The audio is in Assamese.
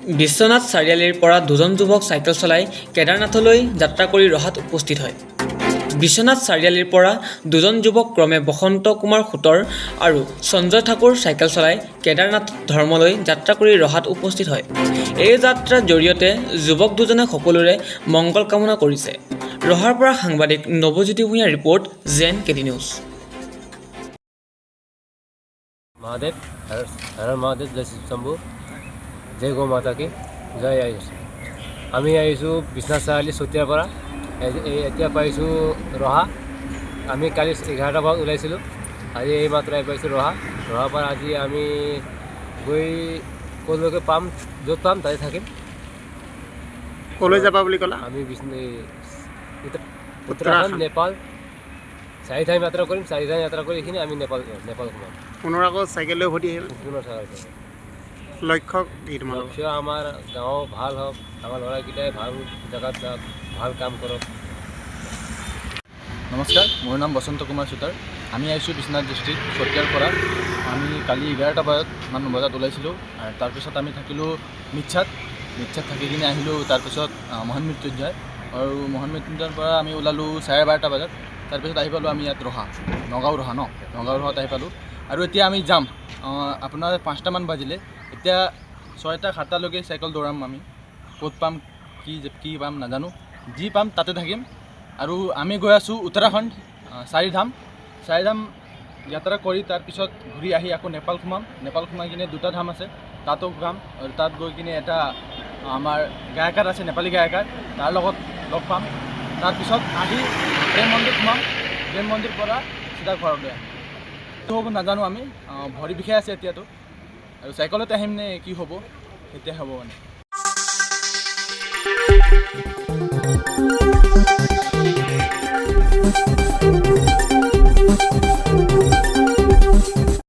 বিশ্বনাথ চাৰিআলিৰ পৰা দুজন যুৱক চাইকেল চলাই কেদাৰনাথলৈ যাত্ৰা কৰি ৰহাত উপস্থিত হয়। বিশ্বনাথ চাৰিআলিৰ পৰা দুজন যুৱক ক্ৰমে বসন্ত কুমাৰ সুতৰ আৰু সঞ্জয় ঠাকুৰ চাইকেল চলাই কেদাৰনাথ ধৰ্মলৈ যাত্ৰা কৰি ৰহাত উপস্থিত হয়। এই যাত্ৰাৰ জৰিয়তে যুৱক দুজনে সকলোৰে মংগল কামনা কৰিছে। ৰহাৰ পৰা সাংবাদিক নৱজ্যোতি ভূঞাৰ ৰিপৰ্ট JNKT নিউজ। महादेव हर महादेव जय शिव शंभू जय गौ माता की जय आइছোঁ আমি আহিছোঁ বিশ্বনাথ চাৰিআলি চতিয়াৰ পৰা এতিয়া পাইছোঁ ৰহা। আমি কালি 11টা বজাত ওলাইছিলোঁ, আজি এই মাত্ৰ আহি পাইছোঁ ৰহাৰ পৰা আজি আমি গৈ ক'লৈকে পাম, য'ত পাম তাতে থাকিম। ক'লৈ যাবা বুলি ক'লা? আমি উত্তৰাখণ্ড নেপাল 4 ঠাই যাত্ৰা কৰিম। 4 ঠাই যাত্ৰা কৰি এইখিনি আমি নেপাল সোমাম। পুনৰ আকৌ চাইকেল লৈ উভতি আহিল। লক্ষ্য কি তোমাৰ? লক্ষ্য আমাৰ গাঁও ভাল হওক, আমাৰ ল'ৰাকেইটাই ভাল জেগাত যাওক, ভাল কাম কৰক। নমস্কাৰ, মোৰ নাম বসন্ত কুমাৰ সুতাৰ। আমি আহিছোঁ বিশ্বনাথ ডিষ্ট্ৰিক্ট চতিয়াৰ পৰা। আমি কালি 11টা বজাত ওলাইছিলোঁ। আৰু তাৰপিছত আমি থাকিলোঁ মিচ্ছাত থাকি কিনে আহিলোঁ। তাৰপিছত মহান মৃত্যুঞ্জয়, আৰু মহান মৃত্যুঞ্জয়ৰ পৰা আমি ওলালোঁ 12:30 বজাত। তাৰপিছত আহি পালোঁ আমি ইয়াত নগাঁও ৰহাত আহি পালোঁ। আৰু এতিয়া আমি যাম আপোনাৰ 5টামান বাজিলে। এতিয়া 6টা-7টালৈকে চাইকেল দৌৰাম আমি। ক'ত পাম কি পাম নাজানো, যি পাম তাতে থাকিম। আৰু আমি গৈ আছোঁ উত্তৰাখণ্ড 4 ধাম যাত্ৰা কৰি তাৰপিছত ঘূৰি আহি আকৌ নেপাল সোমাই কিনে 2টা ধাম আছে, তাতো যাম। আৰু তাত গৈ কিনে এটা আমাৰ গায়কাৰ আছে, নেপালী গায়কাৰ, তাৰ লগত লগ পাম। তাৰপিছত আহি প্ৰেম মন্দিৰ সোমাম। প্ৰেম মন্দিৰ পৰা চিধা ঘৰলৈ আহিম। কি হ'ব নাজানো, আমি ভৰি বিষাই আছে এতিয়াতো। আৰু চাইকেলতে আহিম নে কি হ'ব, তেতিয়া হ'ব মানে।